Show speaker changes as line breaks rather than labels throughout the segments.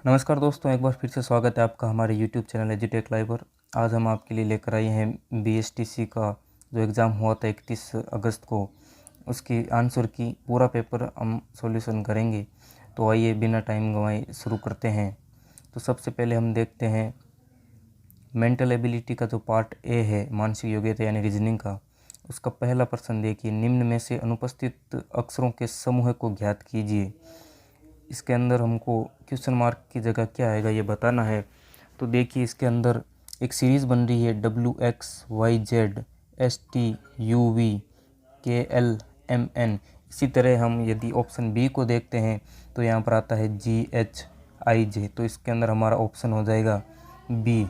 नमस्कार दोस्तों, एक बार फिर से स्वागत है आपका हमारे YouTube चैनल एजुटेक लाइव पर। आज हम आपके लिए लेकर आए हैं BSTC का जो एग्ज़ाम हुआ था 31 अगस्त को, उसकी आंसर की पूरा पेपर हम सॉल्यूशन करेंगे। तो आइए बिना टाइम गंवाए शुरू करते हैं। तो सबसे पहले हम देखते हैं मेंटल एबिलिटी का जो पार्ट ए है, मानसिक योग्यता यानी रीजनिंग का, उसका पहला प्रश्न देखिए। निम्न में से अनुपस्थित अक्षरों के समूह को ज्ञात कीजिए। इसके अंदर हमको क्वेश्चन मार्क की जगह क्या आएगा ये बताना है। तो देखिए, इसके अंदर एक सीरीज़ बन रही है WXYZ STUV KLMN। इसी तरह हम यदि ऑप्शन बी को देखते हैं तो यहाँ पर आता है GHIJ। तो इसके अंदर हमारा ऑप्शन हो जाएगा बी।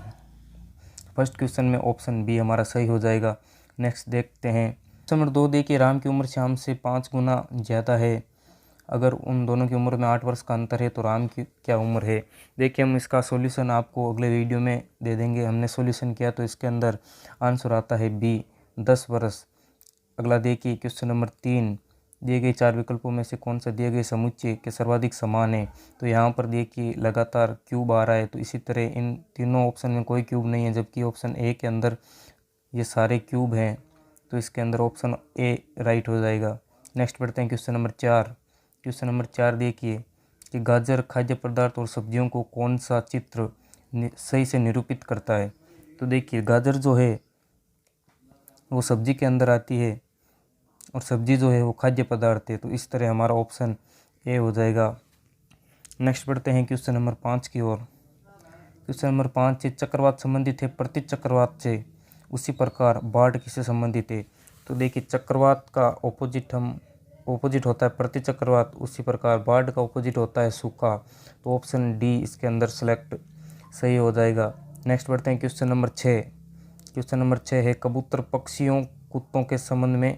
फर्स्ट क्वेश्चन में ऑप्शन बी हमारा सही हो जाएगा। नेक्स्ट देखते हैं क्वेश्चन नंबर 2। देखिए, राम की उम्र श्याम से 5 गुना ज़्यादा है। अगर उन दोनों की उम्र में 8 वर्ष का अंतर है तो राम की क्या उम्र है। देखिए, हम इसका सॉल्यूशन आपको अगले वीडियो में दे देंगे। हमने सॉल्यूशन किया तो इसके अंदर आंसर आता है बी, 10 वर्ष। अगला देखिए क्वेश्चन नंबर 3। दिए गए 4 विकल्पों में से कौन सा दिए गए समुच्चय के सर्वाधिक समान है। तो यहाँ पर देखिए लगातार क्यूब आ रहा है, तो इसी तरह इन तीनों ऑप्शन में कोई क्यूब नहीं है, जबकि ऑप्शन ए के अंदर ये सारे क्यूब हैं। तो इसके अंदर ऑप्शन ए राइट हो जाएगा। नेक्स्ट बढ़ते हैं क्वेश्चन नंबर 4। क्वेश्चन नंबर 4 देखिए कि गाजर खाद्य पदार्थ और सब्जियों को कौन सा चित्र सही से निरूपित करता है। तो देखिए, गाजर जो है वो सब्जी के अंदर आती है और सब्जी जो है वो खाद्य पदार्थ है। तो इस तरह हमारा ऑप्शन ए हो जाएगा। नेक्स्ट बढ़ते हैं क्वेश्चन नंबर 5 की ओर। क्वेश्चन नंबर 5 से चक्रवात संबंधित है प्रति चक्रवात से, उसी प्रकार बाढ़ किससे संबंधित है। तो देखिए, चक्रवात का ऑपोजिट होता है प्रति चक्रवात, उसी प्रकार बाढ़ का ऑपोजिट होता है सूखा। तो ऑप्शन डी इसके अंदर सेलेक्ट सही हो जाएगा। नेक्स्ट बढ़ते हैं क्वेश्चन नंबर 6। क्वेश्चन नंबर 6 है कबूतर पक्षियों कुत्तों के संबंध में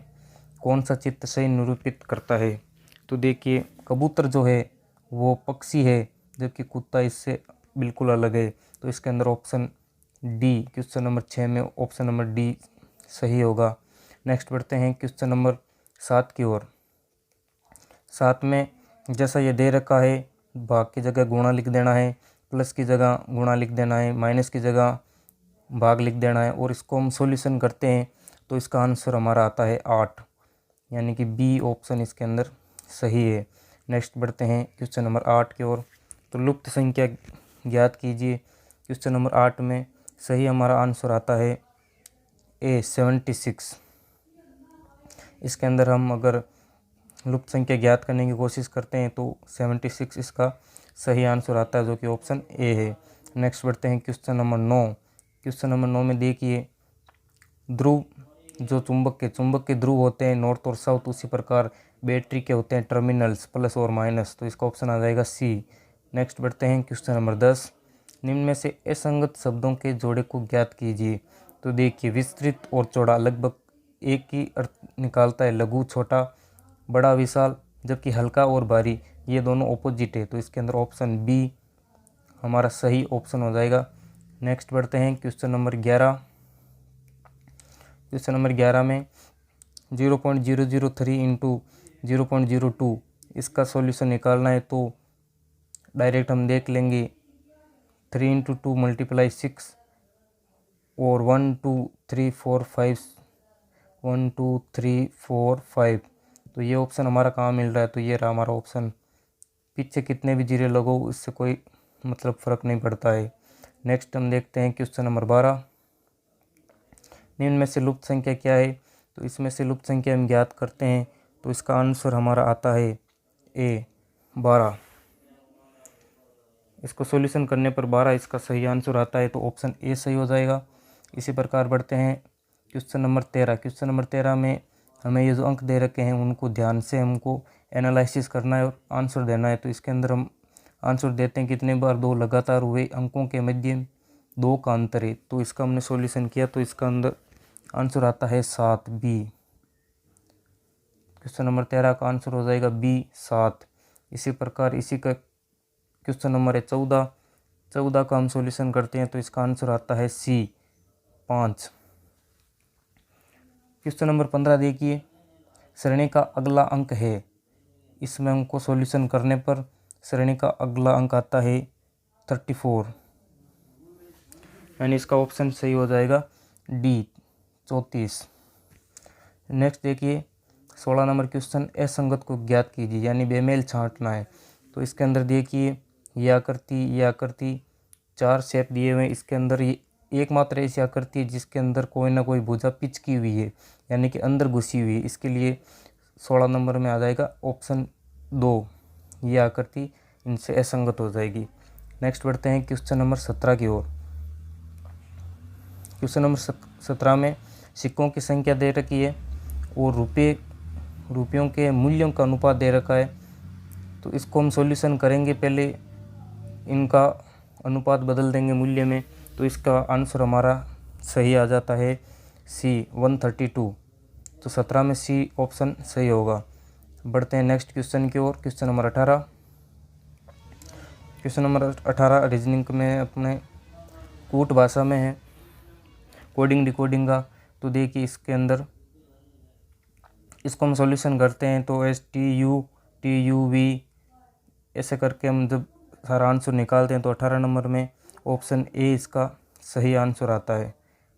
कौन सा चित्र सही निरूपित करता है। तो देखिए, कबूतर जो है वो पक्षी है, जबकि कुत्ता इससे बिल्कुल अलग है। तो इसके अंदर ऑप्शन डी, क्वेश्चन नंबर 6 में ऑप्शन नंबर डी सही होगा। नेक्स्ट बढ़ते हैं क्वेश्चन नंबर 7 की ओर। 7 में जैसा ये दे रखा है, भाग की जगह गुणा लिख देना है, प्लस की जगह गुणा लिख देना है, माइनस की जगह भाग लिख देना है, और इसको हम सॉल्यूशन करते हैं तो इसका आंसर हमारा आता है 8, यानी कि बी ऑप्शन इसके अंदर सही है। नेक्स्ट बढ़ते हैं क्वेश्चन नंबर 8 की ओर। तो लुप्त संख्या ज्ञात कीजिए। क्वेश्चन नंबर 8 में सही हमारा आंसर आता है ए, 76। इसके अंदर हम अगर लुप्त संख्या ज्ञात करने की कोशिश करते हैं तो 76 इसका सही आंसर आता है, जो कि ऑप्शन ए है। नेक्स्ट बढ़ते हैं क्वेश्चन नंबर 9। क्वेश्चन नंबर 9 में देखिए, ध्रुव जो चुंबक के ध्रुव होते हैं नॉर्थ और साउथ, उसी प्रकार बैटरी के होते हैं टर्मिनल्स प्लस और माइनस। तो इसका ऑप्शन आ जाएगा सी। नेक्स्ट बढ़ते हैं क्वेश्चन नंबर 10। निम्न में से असंगत शब्दों के जोड़े को ज्ञात कीजिए। तो देखिए, विस्तृत और चौड़ा लगभग एक ही अर्थ निकालता है। लघु छोटा, बड़ा विशाल, जबकि हल्का और भारी ये दोनों ऑपोजिट है। तो इसके अंदर ऑप्शन बी हमारा सही ऑप्शन हो जाएगा। नेक्स्ट बढ़ते हैं क्वेश्चन नंबर 11। क्वेश्चन नंबर 11 में 0.003 इंटू 0.02 इसका सॉल्यूशन निकालना है। तो डायरेक्ट हम देख लेंगे, 3 इंटू 2 मल्टीप्लाई 6 और 1 2 3 4 5 1 2 3 4 5। तो ये ऑप्शन हमारा कहाँ मिल रहा है। तो ये रहा हमारा ऑप्शन। पीछे कितने भी जीरो लगो इससे कोई मतलब फ़र्क नहीं पड़ता है। नेक्स्ट हम देखते हैं क्वेश्चन नंबर 12। निम्न में से लुप्त संख्या क्या है। तो इसमें से लुप्त संख्या हम ज्ञात करते हैं तो इसका आंसर हमारा आता है ए, 12। इसको सॉल्यूशन करने पर 12 इसका सही आंसर आता है, तो ऑप्शन ए सही हो जाएगा। इसी प्रकार बढ़ते हैं क्वेश्चन नंबर 13। क्वेश्चन नंबर 13 में हमें ये जो अंक दे रखे हैं उनको ध्यान से हमको एनालिसिस करना है और आंसर देना है। तो इसके अंदर हम आंसर देते हैं कितने बार, 2 लगातार हुए अंकों के मध्य 2 का अंतर है। तो इसका हमने सॉल्यूशन किया तो इसका अंदर आंसर आता है 7, बी। क्वेश्चन नंबर 13 का आंसर हो जाएगा बी, 7। इसी प्रकार इसी का क्वेश्चन नंबर है 14। 14 का हम सॉल्यूशन करते हैं तो इसका आंसर आता है सी, 5। क्वेश्चन नंबर 15 देखिए, श्रेणी का अगला अंक है। इसमें हमको सॉल्यूशन करने पर श्रेणी का अगला अंक आता है 34, यानी इसका ऑप्शन सही हो जाएगा डी 34। नेक्स्ट देखिए 16 नंबर क्वेश्चन, असंगत को ज्ञात कीजिए, यानी बेमेल छांटना है। तो इसके अंदर देखिए ये आकृति 4 शेप दिए हुए हैं। इसके अंदर ये एकमात्र ऐसी आकृति है जिसके अंदर कोई ना कोई भुजा पिच की हुई है, यानी कि अंदर घुसी हुई है। इसके लिए 16 नंबर में आ जाएगा ऑप्शन 2, ये आकृति इनसे असंगत हो जाएगी। नेक्स्ट बढ़ते हैं क्वेश्चन नंबर 17 की ओर। क्वेश्चन नंबर 17 में सिक्कों की संख्या दे रखी है और रुपयों के मूल्यों का अनुपात दे रखा है। तो इसको हम सॉल्यूशन करेंगे, पहले इनका अनुपात बदल देंगे मूल्य में, तो इसका आंसर हमारा सही आ जाता है सी 132। तो 17 में सी ऑप्शन सही होगा। बढ़ते हैं नेक्स्ट क्वेश्चन की ओर। Question number 18। Question number 18 reasoning में अपने कूट भाषा में है, कोडिंग डिकोडिंग का। तो देखिए इसके अंदर इसको हम सॉल्यूशन करते हैं तो STUTUV ऐसे करके हम जब सारा आंसर निकालते हैं तो 18 नंबर में ऑप्शन ए इसका सही आंसर आता है।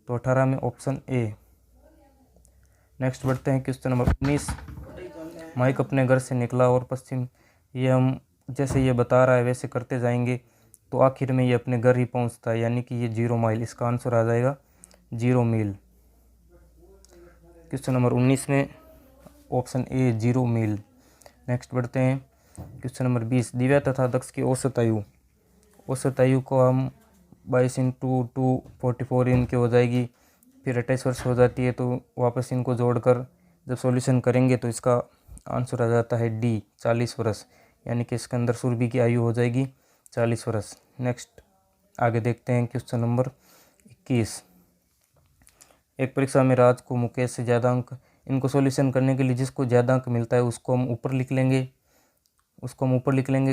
तो 18 में ऑप्शन ए। नेक्स्ट बढ़ते हैं क्वेश्चन नंबर 19। माइक अपने घर से निकला और पश्चिम, ये हम जैसे ये बता रहा है वैसे करते जाएंगे तो आखिर में ये अपने घर ही पहुंचता है, यानी कि ये 0 माइल। इसका आंसर आ जाएगा 0 मील। क्वेश्चन नंबर 19 में ऑप्शन ए 0 मील। नेक्स्ट बढ़ते हैं क्वेश्चन नंबर 20। दिव्या तथा दक्ष की औसत आयु को हम 22 × 2 44 इनकी हो जाएगी, फिर 28 वर्ष हो जाती है। तो वापस इनको जोड़कर जब सॉल्यूशन करेंगे तो इसका आंसर आ जाता है डी 40 वर्ष, यानी कि इसके अंदर सुरभि की आयु हो जाएगी 40 वर्ष। नेक्स्ट आगे देखते हैं क्वेश्चन नंबर 21। एक परीक्षा में राज को मुकेश से ज़्यादा अंक, इनको सॉल्यूशन करने के लिए जिसको ज़्यादा अंक मिलता है उसको हम ऊपर लिख लेंगे,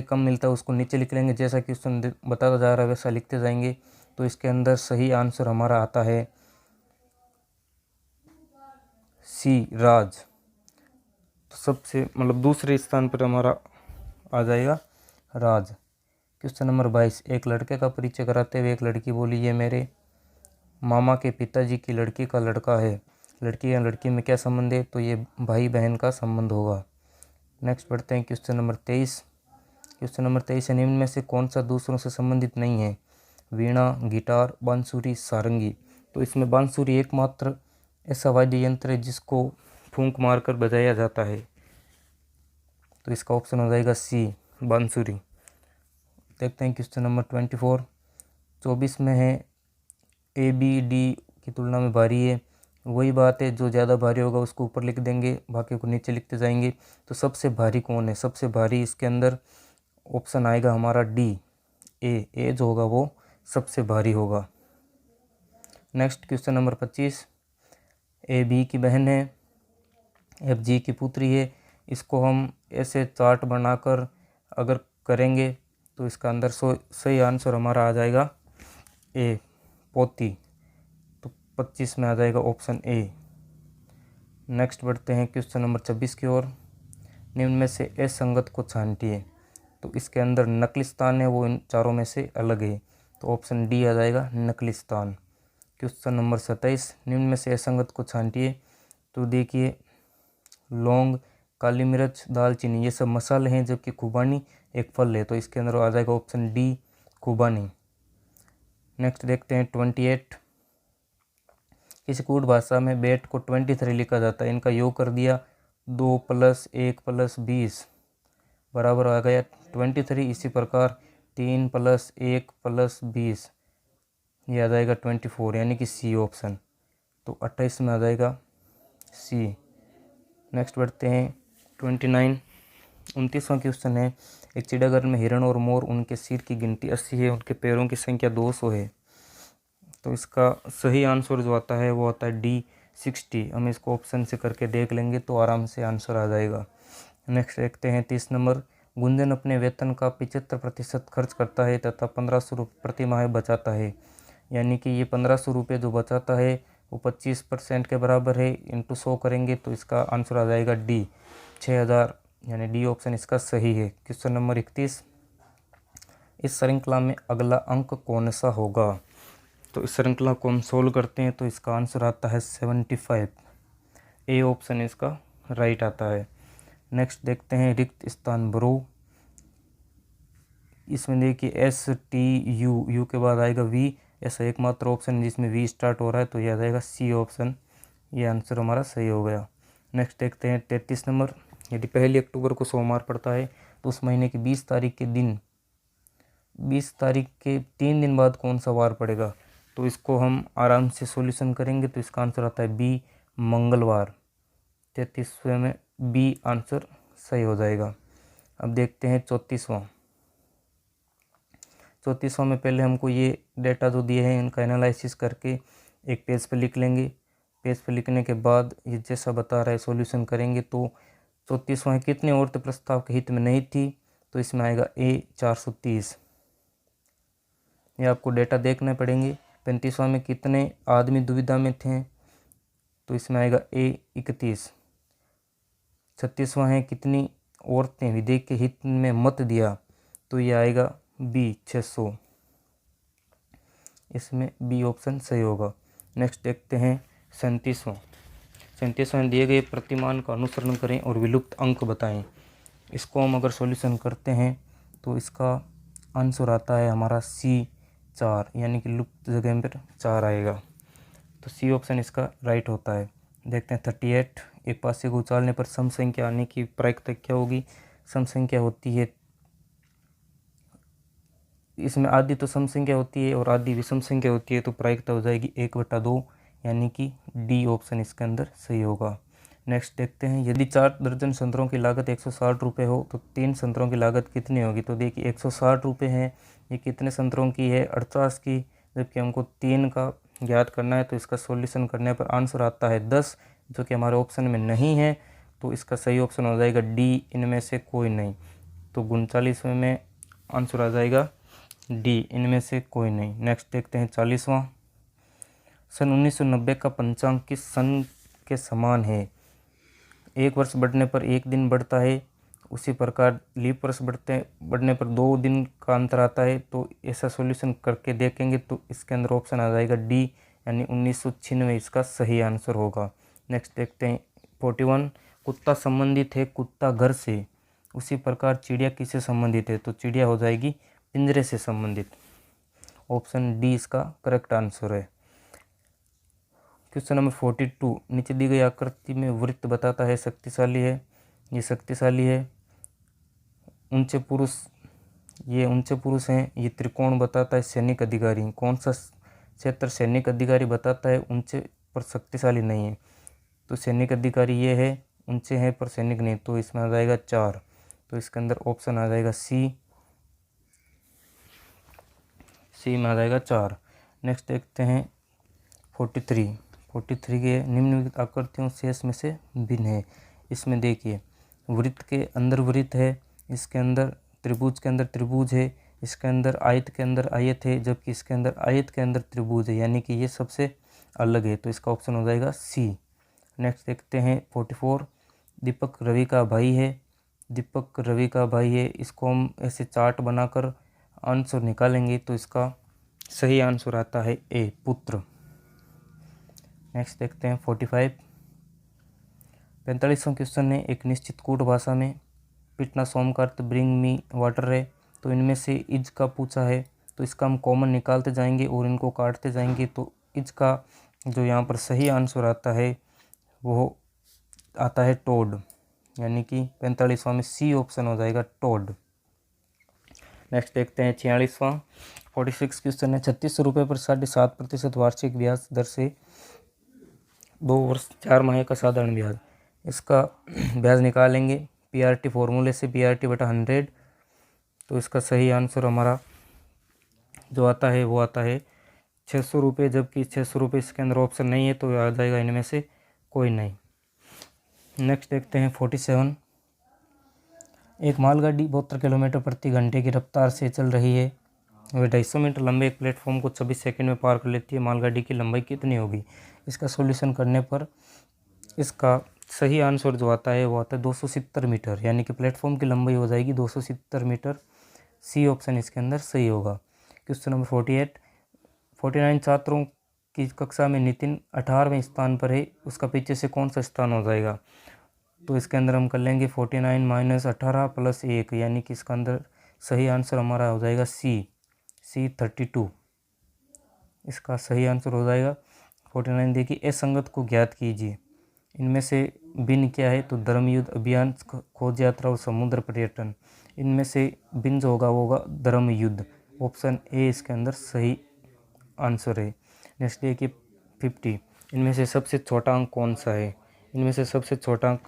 कम मिलता है उसको नीचे लिख लेंगे। जैसा क्वेश्चन बताता जा रहा है वैसा लिखते जाएंगे। तो इसके अंदर सही आंसर हमारा आता है सी राज। तो सबसे दूसरे स्थान पर हमारा आ जाएगा राज। Question number 22। एक लड़के का परिचय कराते हुए एक लड़की बोली, ये मेरे मामा के पिताजी की लड़की का लड़का है। लड़की या लड़की में क्या संबंध है? तो ये भाई बहन का संबंध होगा। नेक्स्ट बढ़ते हैं क्वेश्चन नंबर 23। क्वेश्चन नंबर 23 है, निम्न में से कौन सा दूसरों से संबंधित नहीं है? वीणा, गिटार, बांसुरी, सारंगी। तो इसमें बांसुरी एकमात्र ऐसा वाद्य यंत्र है जिसको फूंक मारकर बजाया जाता है। तो इसका ऑप्शन हो जाएगा सी बांसुरी। देखते हैं क्वेश्चन नंबर 24। 24 में है ABD की तुलना में भारी है। वही बात है, जो ज़्यादा भारी होगा उसको ऊपर लिख देंगे, बाकी को नीचे लिखते जाएंगे। तो सबसे भारी कौन है? सबसे भारी इसके अंदर ऑप्शन आएगा हमारा डी ए जो होगा वो सबसे भारी होगा। Next question number 25। AB की बहन है, FG की पुत्री है। इसको हम ऐसे चार्ट बनाकर अगर करेंगे तो इसका अंदर सही आंसर हमारा आ जाएगा ए पोती। तो 25 में आ जाएगा ऑप्शन ए। नेक्स्ट बढ़ते हैं क्वेश्चन नंबर 26 की ओर। निम्न में से असंगत को छांटिए। तो इसके अंदर नकलिस्तान है वो इन चारों में से अलग है। तो ऑप्शन डी आ जाएगा नकलिस्तान। Question number 27। निम्न में से असंगत को छांटिए। तो देखिए लौंग, काली मिर्च, दालचीनी ये सब मसाले हैं, जबकि खुबानी एक फल है। तो इसके अंदर आ जाएगा ऑप्शन डी खुबानी। नेक्स्ट देखते हैं 28। किसी कूट भाषा में बैट को 23 लिखा जाता है। इनका योग कर दिया 2 + 1 + 20 बराबर आ गया 23। इसी प्रकार 3 + 1 + 20 ये आ जाएगा 24, यानी कि सी ऑप्शन। तो 28 में आ जाएगा सी। नेक्स्ट बढ़ते हैं 29। 29वां क्वेश्चन है, एक चिड़ियाघर में हिरण और मोर, उनके सिर की गिनती 80 है, उनके पैरों की संख्या 200 है। तो इसका सही आंसर जो आता है वो आता है डी 60। हम इसको ऑप्शन से करके देख लेंगे तो आराम से आंसर आ जाएगा। नेक्स्ट देखते हैं 30 नंबर। गुंजन अपने वेतन का 75% खर्च करता है तथा 1500 रुपये प्रति माह बचाता है। यानी कि ये 1500 रुपये जो बचाता है वो 25% के बराबर है। इंटू 100 करेंगे तो इसका आंसर आ जाएगा डी 6000, यानी डी ऑप्शन इसका सही है। Question number 31। इस श्रृंखला में अगला अंक कौन सा होगा। तो इस श्रृंखला को हम सोल्व करते हैं तो इसका आंसर आता है 75। ए ऑप्शन इसका राइट आता है। नेक्स्ट देखते हैं रिक्त स्थान भरो। इसमें देखिए एस टी यू, यू के बाद आएगा वी, ऐसा एकमात्र ऑप्शन है जिसमें वी स्टार्ट हो रहा है, तो यह आ जाएगा सी ऑप्शन। ये आंसर हमारा सही हो गया। नेक्स्ट देखते हैं 33 नंबर। यदि 1 अक्टूबर को सोमवार पड़ता है तो उस महीने की 20 तारीख के दिन 20 तारीख के 3 दिन बाद कौन सा वार पड़ेगा। तो इसको हम आराम से सॉल्यूशन करेंगे तो इसका आंसर आता है बी मंगलवार। 33वें में बी आंसर सही हो जाएगा। अब देखते हैं 34वां में पहले हमको ये डेटा जो दिए हैं इनका एनालिसिस करके एक पेज पर लिख लेंगे। पेज पर लिखने के बाद ये जैसा बता रहा है सॉल्यूशन करेंगे। तो 34वां कितने औरतें प्रस्ताव के हित में नहीं थी, तो इसमें आएगा ए 430। ये आपको डेटा देखने पड़ेंगे। 35वां में कितने आदमी दुविधा में थे, तो इसमें आएगा ए 31। 36वां है कितनी औरतें विधेयक के हित में मत दिया, तो ये आएगा बी 600। इसमें बी ऑप्शन सही होगा। नेक्स्ट देखते हैं 37वां दिए गए प्रतिमान का अनुसरण करें और विलुप्त अंक बताएं। इसको हम अगर सॉल्यूशन करते हैं तो इसका आंसर आता है हमारा सी 4, यानी कि लुप्त जगह पर 4 आएगा। तो सी ऑप्शन इसका राइट होता है। देखते हैं 38। एक पासे को उछालने पर सम संख्या आने की प्रायिकता क्या होगी। सम संख्या होती है, इसमें आधी तो सम संख्या होती है और आधी विषम संख्या होती है, तो प्रायिकता हो जाएगी 1/2, यानी कि डी ऑप्शन इसके अंदर सही होगा। नेक्स्ट देखते हैं यदि 4 दर्जन संतरों की लागत 160 रुपये हो तो 3 संतरों की लागत कितनी होगी। तो देखिए 160 रुपये हैं, ये कितने संतरों की है 48 की, जबकि हमको 3 का ज्ञात करना है। तो इसका सॉल्यूशन करने पर आंसर आता है 10, जो कि हमारे ऑप्शन में नहीं है। तो इसका सही ऑप्शन हो जाएगा डी, इनमें से कोई नहीं। तो 39वें में आंसर आ जाएगा डी, इनमें से कोई नहीं। नेक्स्ट देखते हैं 40वां। सन 1990 का पंचांग किस सन के समान है। एक वर्ष बढ़ने पर एक दिन बढ़ता है, उसी प्रकार लीप वर्ष बढ़ने पर 2 दिन का अंतर आता है। तो ऐसा सॉल्यूशन करके देखेंगे तो इसके अंदर ऑप्शन आ जाएगा डी, यानी 1996 इसका सही आंसर होगा। नेक्स्ट देखते हैं 41। कुत्ता संबंधित है कुत्ता घर से, उसी प्रकार चिड़िया किससे संबंधित है। तो चिड़िया हो जाएगी पिंजरे से संबंधित। ऑप्शन डी इसका करेक्ट आंसर है। Question number 42। नीचे दी गई आकृति में वृत्त बताता है शक्तिशाली है, ये शक्तिशाली है। ऊंचे पुरुष, ये ऊंचे पुरुष हैं। ये त्रिकोण बताता है सैनिक अधिकारी। कौन सा क्षेत्र सैनिक अधिकारी बताता है ऊंचे पर शक्तिशाली नहीं है। तो सैनिक अधिकारी ये है, ऊंचे हैं पर सैनिक नहीं। तो इसमें आ जाएगा 4। तो इसके अंदर ऑप्शन आ जाएगा सी में आ जाएगा 4। नेक्स्ट देखते हैं 43 के निम्नलिखित आकृतियों शेष में से भिन्न है। इसमें देखिए वृत्त के अंदर वृत्त है, इसके अंदर त्रिभुज के अंदर त्रिभुज है, इसके अंदर आयत के अंदर आयत है, जबकि इसके अंदर आयत के अंदर त्रिभुज है, यानी कि ये सबसे अलग है। तो इसका ऑप्शन हो जाएगा सी। नेक्स्ट देखते हैं 44। दीपक रवि का भाई है, दीपक रवि का भाई है। इसको हम ऐसे चार्ट बनाकर आंसर निकालेंगे तो इसका सही आंसर आता है ए पुत्र। नेक्स्ट देखते हैं 45। 45वां क्वेश्चन है एक निश्चित कूट भाषा में पिटना सोम का अर्थ ब्रिंग मी वाटर है। तो इनमें से इज का पूछा है, तो इसका हम कॉमन निकालते जाएंगे और इनको काटते जाएंगे। तो इज का जो यहाँ पर सही आंसर आता है वो आता है टोड, यानी कि 45वां में सी ऑप्शन हो जाएगा टोड। नेक्स्ट देखते हैं 46वां। 46 क्वेश्चन है 3600 रुपये पर 7.5% वार्षिक ब्याज दर से 2 वर्ष 4 माह का साधारण ब्याज। इसका ब्याज निकालेंगे पीआरटी फॉर्मूले से, PRT/100। तो इसका सही आंसर हमारा जो आता है वो आता है 600 रुपये, जबकि 600 रुपये इसके अंदर ऑप्शन नहीं है। तो आ जाएगा इनमें से कोई नहीं। नेक्स्ट देखते हैं 47। एक मालगाड़ी 72 किलोमीटर प्रति घंटे की रफ्तार से चल रही है। वह 250 मीटर लंबे एक प्लेटफॉर्म को 26 सेकंड में पार कर लेती है। मालगाड़ी की लंबाई कितनी होगी। इसका सॉल्यूशन करने पर इसका सही आंसर जो आता है वो आता है 270 मीटर, यानी कि प्लेटफॉर्म की लंबाई हो जाएगी 270 मीटर। सी ऑप्शन इसके अंदर सही होगा। क्वेश्चन नंबर 49 छात्रों की कक्षा में नितिन 18वें स्थान पर है, उसका पीछे से कौन सा स्थान हो जाएगा? तो इसके अंदर हम कर लेंगे 49 माइनस 18 प्लस 1, यानी कि इसका अंदर सही आंसर हमारा हो जाएगा सी 32। इसका सही आंसर हो जाएगा 49। देखिए असंगत को ज्ञात कीजिए, इनमें से भिन्न क्या है? तो धर्मयुद्ध, अभियान, खोज यात्रा और समुद्र पर्यटन। इनमें से भिन्न जो होगा वो होगा धर्मयुद्ध। ऑप्शन ए इसके अंदर सही आंसर है। नेक्स्ट देखिए 50, इनमें से सबसे छोटा अंक कौन सा है? इनमें से सबसे छोटा अंक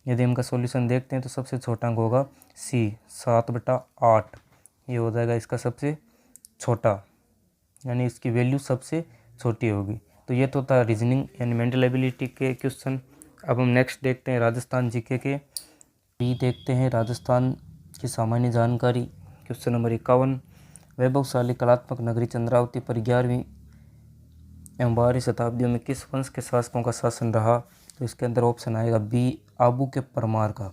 यदि इनका सॉल्यूशन देखते हैं तो सबसे छोटा अंक होगा सी 7/8। ये हो जाएगा इसका सबसे छोटा, यानी इसकी वैल्यू सबसे छोटी होगी। तो ये तो था रीजनिंग यानी मेंटल एबिलिटी के क्वेश्चन। अब हम नेक्स्ट देखते हैं राजस्थान जीके के। बी देखते हैं राजस्थान की सामान्य जानकारी। क्वेश्चन नंबर 51, वैभवशाली कलात्मक नगरी चंद्रावती पर 11वीं एवं 12वीं शताब्दियों में किस वंश के शासकों का शासन रहा? तो इसके अंदर ऑप्शन आएगा बी आबू के परमार का।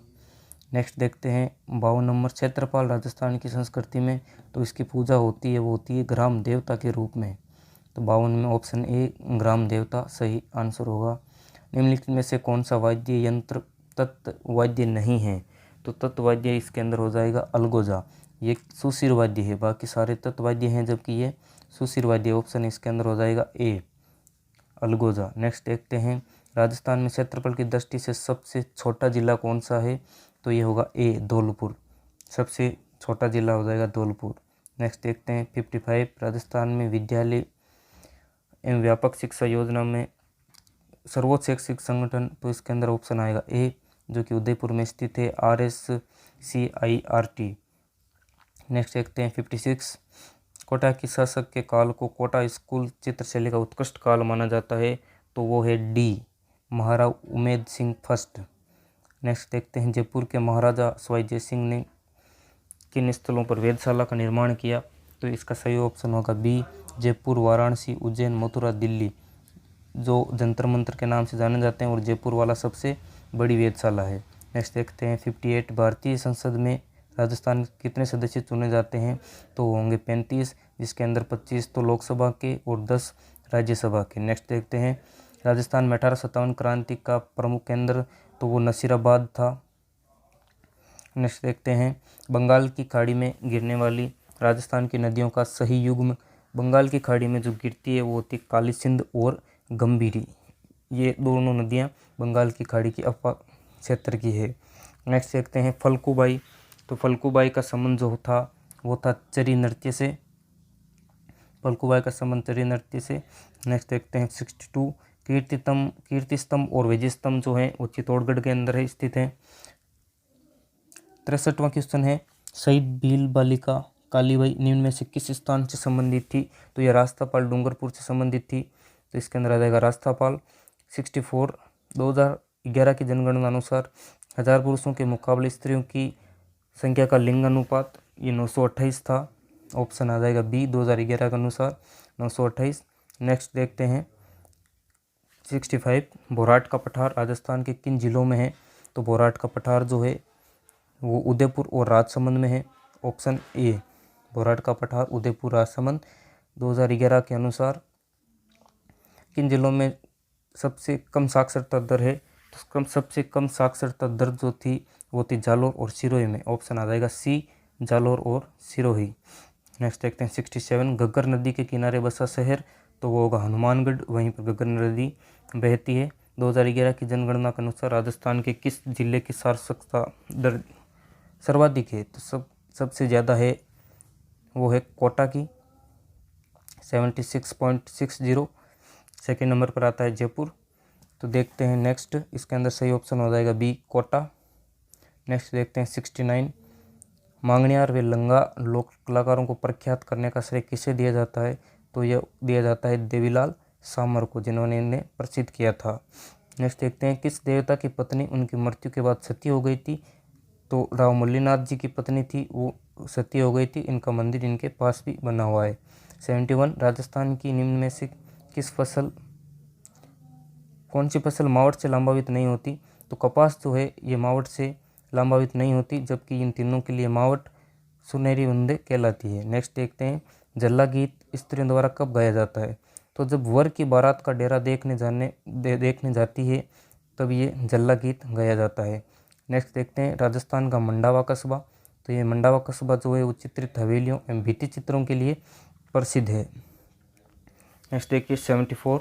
नेक्स्ट देखते हैं 52 नंबर, क्षेत्रपाल राजस्थान की संस्कृति में तो इसकी पूजा होती है, वो होती है ग्राम देवता के रूप में। तो 52 में ऑप्शन ए ग्राम देवता सही आंसर होगा। निम्नलिखित में से कौन सा वाद्य यंत्र तत्व वाद्य नहीं है? तो तत्व वाद्य इसके अंदर हो जाएगा अलगोजा। ये सुशिर वाद्य है, बाकी सारे तत्व वाद्य हैं जबकि ये सुशिर वाद्य। ऑप्शन इसके अंदर हो जाएगा ए अलगोजा। नेक्स्ट देखते हैं राजस्थान में क्षेत्रफल की दृष्टि से सबसे छोटा जिला कौन सा है? तो ये होगा ए धौलपुर। सबसे छोटा जिला हो जाएगा धौलपुर। नेक्स्ट देखते हैं 55, राजस्थान में विद्यालय एवं व्यापक शिक्षा योजना में सर्वोच्च शैक्षिक संगठन, तो इसके अंदर ऑप्शन आएगा ए जो कि उदयपुर में स्थित है RSCIRT। नेक्स्ट देखते हैं 56, कोटा की शासक के काल को कोटा स्कूल चित्रशैली का उत्कृष्ट काल माना जाता है, तो वो है D Maharao Umed Singh first. Next देखते हैं जयपुर के महाराजा सवाई जय सिंह ने किन स्थलों पर वेधशाला का निर्माण किया? तो इसका सही ऑप्शन होगा बी जयपुर, वाराणसी, उज्जैन, मथुरा, दिल्ली, जो जंतर मंतर के नाम से जाने जाते हैं, और जयपुर वाला सबसे बड़ी वेधशाला है। नेक्स्ट देखते हैं 58, भारतीय संसद में राजस्थान के कितने सदस्य चुने जाते हैं? तो होंगे 35, जिसके अंदर 25 तो लोकसभा के और 10 राज्यसभा के। नेक्स्ट देखते हैं राजस्थान में 1857 क्रांति का प्रमुख केंद्र, तो वो नसीराबाद था। नेक्स्ट देखते हैं बंगाल की खाड़ी में गिरने वाली राजस्थान की नदियों का सही युग्म। बंगाल की खाड़ी में जो गिरती है वो होती काली सिंध और गंभीरी। ये दोनों नदियाँ बंगाल की खाड़ी की अपर क्षेत्र की है। नेक्स्ट देखते हैं फल्गुबाई। तो फल्गुबाई का संबंध जो था वो था चरी नृत्य से। फल्गुबाई का संबंध चरी नृत्य से। नेक्स्ट देखते हैं 62, कीर्ति स्तंभ और विजय स्तंभ जो है वो चित्तौड़गढ़ के अंदर है स्थित है। 63वां क्वेश्चन है शहीद भील बालिका कालीबाई निम्न में से किस स्थान से संबंधित थी? तो यह रास्तापाल डूंगरपुर से संबंधित थी, तो इसके अंदर आ जाएगा रास्तापाल। 64, 2011 की जनगणना अनुसार 1000 पुरुषों के मुकाबले स्त्रियों की संख्या का लिंग अनुपात ये 928 था। ऑप्शन आ जाएगा बी 2011 के अनुसार 928। नेक्स्ट देखते हैं 65, बोराट का पठार राजस्थान के किन जिलों में है? तो बोराट का पठार जो है वो उदयपुर और राजसमंद में है। ऑप्शन ए बोराट का पठार उदयपुर राजसमंद। 2011 के अनुसार किन जिलों में सबसे कम साक्षरता दर है? तो सबसे कम साक्षरता दर जो थी वो थी जालोर और सिरोही में। ऑप्शन आ जाएगा सी जालोर और सिरोही। नेक्स्ट देखते हैं 67, घग्गर नदी के किनारे बसा शहर, तो वो होगा हनुमानगढ़, वहीं पर घग्गर नदी बहती है। 2011 की जनगणना के अनुसार राजस्थान के किस जिले की साक्षरता दर सर्वाधिक है? तो सबसे ज़्यादा है वो है कोटा की 76.60। सेकेंड नंबर पर आता है जयपुर। तो देखते हैं नेक्स्ट, इसके अंदर सही ऑप्शन हो जाएगा बी कोटा। नेक्स्ट देखते हैं 69, मांगणियार व लंगा लोक कलाकारों को प्रख्यात करने का श्रेय किसे दिया जाता है? तो यह दिया जाता है देवीलाल सामर को, जिन्होंने इन्हें प्रसिद्ध किया था। नेक्स्ट देखते हैं किस देवता की पत्नी उनकी मृत्यु के बाद सती हो गई थी? तो राव मल्लीनाथ जी की पत्नी थी, वो सती हो गई थी। इनका मंदिर इनके पास भी बना हुआ है। 71, राजस्थान की निम्न में से कौन सी फसल मावट से लाभान्वित नहीं होती? तो कपास जो है ये मावट से लाभान्वित नहीं होती, जबकि इन तीनों के लिए मावट सुनहरी बूंदे कहलाती है। नेक्स्ट देखते हैं जल्ला गीत स्त्रियों द्वारा कब गाया जाता है? तो जब वर की बारात का डेरा देखने जाती है तब ये जल्ला गीत गाया जाता है। नेक्स्ट देखते हैं राजस्थान का मंडावा कस्बा। तो ये मंडावा कस्बा जो है वो चित्रित हवेलियों एवं भित्ति चित्रों के लिए प्रसिद्ध है। नेक्स्ट देखिए 74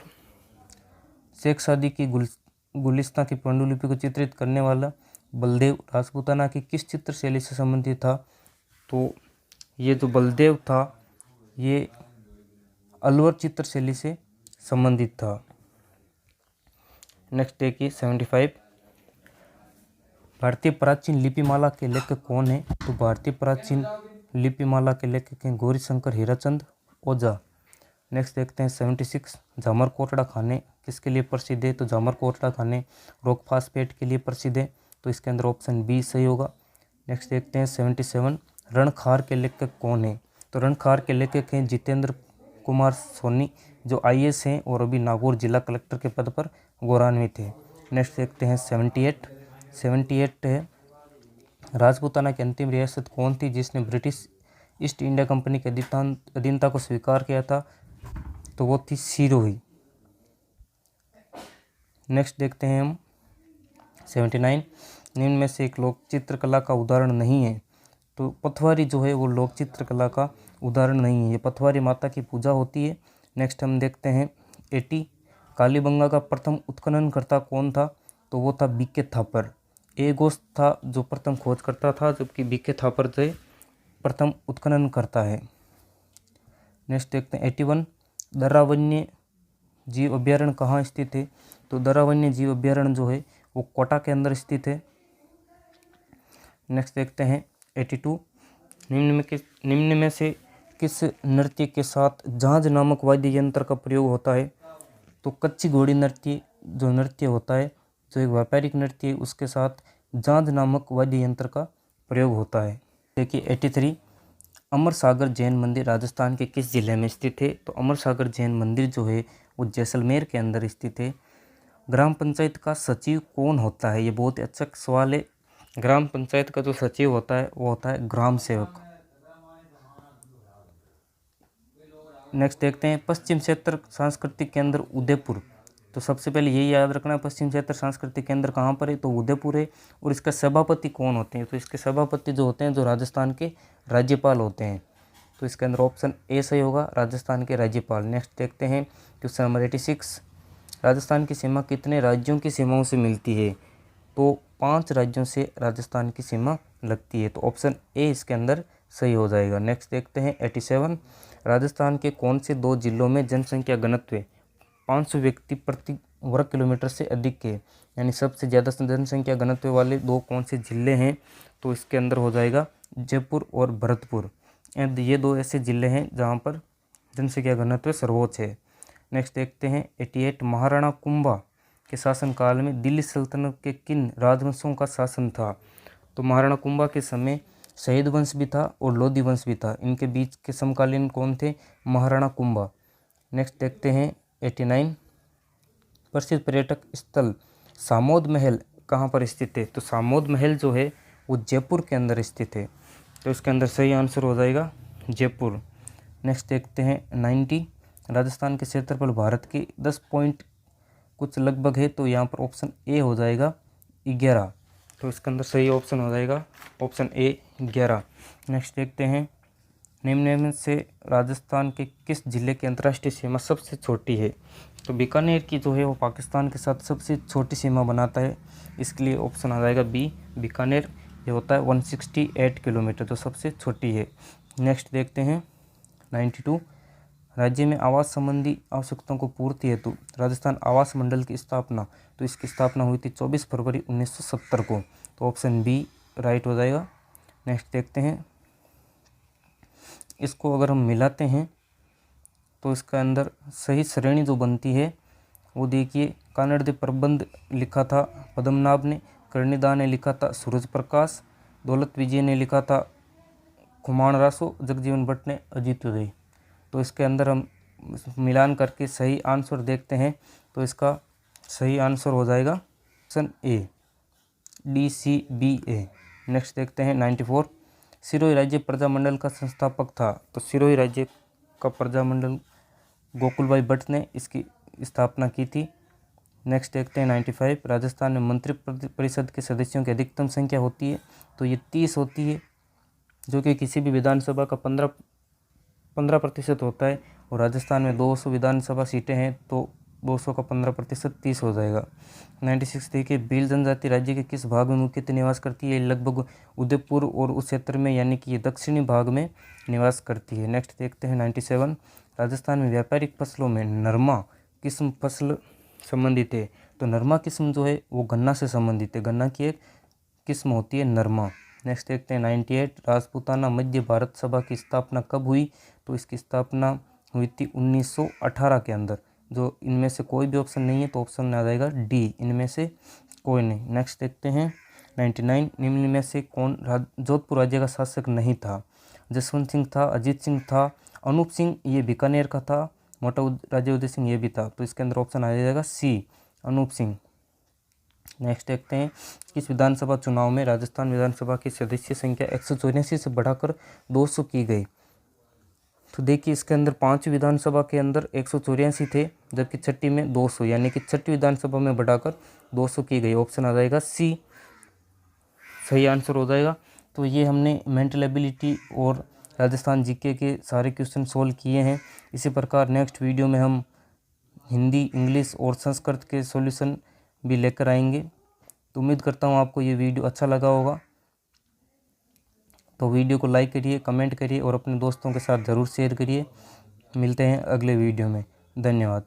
शेख सादी की गुलिस्तां की पांडुलिपि को चित्रित करने वाला बलदेव राजपूताना की किस चित्र शैली से संबंधित था? तो ये जो बलदेव था ये अलवर चित्र शैली से संबंधित था। नेक्स्ट देखिए 75 भारतीय प्राचीन लिपिमाला के लेखक कौन है? तो भारतीय प्राचीन लिपिमाला के लेखक हैं गौरीशंकर हीराचंद ओझा। नेक्स्ट देखते हैं 76 झामर कोटड़ा खाने किसके लिए प्रसिद्ध है? तो झामर कोटड़ा खाने रॉक फास्फेट के लिए प्रसिद्ध है। तो इसके अंदर ऑप्शन बी सही होगा। नेक्स्ट देखते हैं 77 रणखार के लेखक कौन है? तो रणखार के लेखक हैं जितेंद्र कुमार सोनी जो IAS हैं और अभी नागौर जिला कलेक्टर के पद पर गौरवान्वित है। नेक्स्ट देखते हैं 78 है राजपूताना की अंतिम रियासत कौन थी जिसने ब्रिटिश ईस्ट इंडिया कंपनी के अधीनता को स्वीकार किया था? तो वो थी सिरोही। नेक्स्ट देखते हैं हम 79 निम्न में से एक लोक चित्रकला का उदाहरण नहीं है। तो पथवारी जो है वो लोक चित्रकला का उदाहरण नहीं है, ये पथवारी माता की पूजा होती है। नेक्स्ट हम देखते हैं 80 कालीबंगा का प्रथम उत्खननकर्ता कौन था? तो वो था बीके थापर। ए घोष था जो प्रथम खोज करता था जबकि बीके थापर जो प्रथम उत्खनन करता है। नेक्स्ट देखते हैं 81 दर्रा वन्य जीव अभ्यारण्य कहाँ स्थित है? तो दर्रा वन्य जीव अभ्यारण्य जो है वो कोटा के अंदर स्थित है। नेक्स्ट देखते हैं 82 निम्न में से किस नृत्य के साथ झांझ नामक वाद्य यंत्र का प्रयोग होता है? तो कच्ची घोड़ी नृत्य जो नृत्य होता है जो एक व्यापारिक नृत्य है उसके साथ झांझ नामक वाद्य यंत्र का प्रयोग होता है। देखिए 83 अमर सागर जैन मंदिर राजस्थान के किस जिले में स्थित है? तो अमर सागर जैन मंदिर जो है वो जैसलमेर के अंदर स्थित है। ग्राम पंचायत का सचिव कौन होता है? ये बहुत ही अच्छा सवाल है। ग्राम पंचायत का जो सचिव होता है वो होता है ग्राम सेवक। नेक्स्ट देखते हैं पश्चिम क्षेत्र सांस्कृतिक केंद्र उदयपुर। तो सबसे पहले यही याद रखना पश्चिम क्षेत्र सांस्कृतिक केंद्र कहाँ पर है? तो उदयपुर है। और इसका सभापति कौन होते हैं? तो इसके सभापति जो होते हैं जो राजस्थान के राज्यपाल होते हैं। तो इसके अंदर ऑप्शन ए सही होगा, राजस्थान के राज्यपाल। नेक्स्ट देखते हैं क्वेश्चन नंबर 86 राजस्थान की सीमा कितने राज्यों की सीमाओं से मिलती है? तो 5 राज्यों से राजस्थान की सीमा लगती है। तो ऑप्शन ए इसके अंदर सही हो जाएगा। नेक्स्ट देखते हैं 87 राजस्थान के कौन से 2 जिलों में जनसंख्या घनत्व 500 व्यक्ति प्रति वर्ग किलोमीटर से अधिक है? यानी सबसे ज़्यादा जनसंख्या घनत्व वाले 2 कौन से जिले हैं? तो इसके अंदर हो जाएगा जयपुर और भरतपुर। एंड ये 2 ऐसे जिले हैं जहाँ पर जनसंख्या घनत्व सर्वोच्च है। नेक्स्ट देखते हैं 88 महाराणा कुंभा के शासनकाल में दिल्ली सल्तनत के किन राजवंशों का शासन था? तो महाराणा कुंभा के समय शहीद वंश भी था और लोधी वंश भी था। इनके बीच के समकालीन कौन थे? महाराणा कुंभा। नेक्स्ट देखते हैं 89 प्रसिद्ध पर्यटक स्थल सामोद महल कहाँ पर स्थित है? तो सामोद महल जो है वो जयपुर के अंदर स्थित है। तो इसके अंदर सही आंसर हो जाएगा जयपुर। नेक्स्ट देखते हैं 90 राजस्थान के क्षेत्रफल भारत के 10 पॉइंट कुछ लगभग है। तो यहाँ पर ऑप्शन ए हो जाएगा 11। तो इसके अंदर सही ऑप्शन हो जाएगा ऑप्शन ए 11। नेक्स्ट देखते हैं निम्न में से राजस्थान के किस जिले की अंतर्राष्ट्रीय सीमा सबसे छोटी है? तो बीकानेर की जो है वो पाकिस्तान के साथ सबसे छोटी सीमा बनाता है। इसके लिए ऑप्शन आ जाएगा बी बीकानेर। ये होता है 168 किलोमीटर जो सबसे छोटी है। नेक्स्ट देखते हैं 92 राज्य में आवास संबंधी आवश्यकताओं को पूर्ति हेतु राजस्थान आवास मंडल की स्थापना। तो इसकी स्थापना हुई थी 24 फरवरी 1970 को। तो ऑप्शन बी राइट हो जाएगा। नेक्स्ट देखते हैं इसको अगर हम मिलाते हैं तो इसका अंदर सही श्रेणी जो बनती है वो देखिए कानड़ दे प्रबंध लिखा था पद्मनाभ ने, कर्णिदा ने लिखा था सूरज प्रकाश, दौलत विजय ने लिखा था खुमान रासो, जगजीवन भट्ट ने अजित उदय। तो इसके अंदर हम मिलान करके सही आंसर देखते हैं तो इसका सही आंसर हो जाएगा ऑप्शन ए DCBA। नेक्स्ट देखते हैं 94 सिरोही राज्य प्रजामंडल का संस्थापक था, तो सिरोही राज्य का प्रजामंडल गोकुलभाई भट्ट ने इसकी स्थापना की थी। नेक्स्ट देखते हैं 95, राजस्थान में मंत्रि परिषद के सदस्यों की अधिकतम संख्या होती है, तो ये 30 होती है, जो कि किसी भी विधानसभा का 15% होता है, और राजस्थान में 200 विधानसभा सीटें हैं, तो 200 का 15% 30 हो जाएगा। 96 देखिए, भील जनजाति राज्य के किस भाग में मुख्यतः निवास करती है? लगभग उदयपुर और उस क्षेत्र में, यानी कि ये दक्षिणी भाग में निवास करती है। नेक्स्ट देखते हैं 97, राजस्थान में व्यापारिक फसलों में नरमा किस्म फसल संबंधित है, तो नरमा किस्म जो है वो गन्ना से संबंधित है, गन्ना की एक किस्म होती है नरमा। नेक्स्ट देखते हैं 98, राजपूताना मध्य भारत सभा की स्थापना कब हुई? तो इसकी स्थापना हुई थी 1918 के अंदर। जो इनमें से कोई भी ऑप्शन नहीं है, तो ऑप्शन में आ जाएगा डी, इनमें से कोई नहीं। नेक्स्ट देखते हैं 99, निम्न में से कौन जोधपुर राज्य का शासक नहीं था? जसवंत सिंह था, अजीत सिंह था, अनूप सिंह ये बीकानेर का था, मोटा राजा उदय सिंह ये भी था, तो इसके अंदर ऑप्शन आ जाएगा सी, अनूप सिंह। नेक्स्ट देखते हैं, किस विधानसभा चुनाव में राजस्थान विधानसभा की सदस्य संख्या 184 से बढ़ाकर 200 की गई? तो देखिए, इसके अंदर 5 विधानसभा के अंदर 184 थे, जबकि छठी में 200, यानी कि छठी विधानसभा में बढ़ाकर 200 की गई। ऑप्शन आ जाएगा सी, सही आंसर हो जाएगा। तो ये हमने मेंटल एबिलिटी और राजस्थान जीके के सारे क्वेश्चन सोल्व किए हैं। इसी प्रकार नेक्स्ट वीडियो में हम हिंदी, इंग्लिश और संस्कृत के सॉल्यूशन भी लेकर आएंगे। तो उम्मीद करता हूँ आपको ये वीडियो अच्छा लगा होगा। तो वीडियो को लाइक करिए, कमेंट करिए और अपने दोस्तों के साथ ज़रूर शेयर करिए। मिलते हैं अगले वीडियो में। धन्यवाद।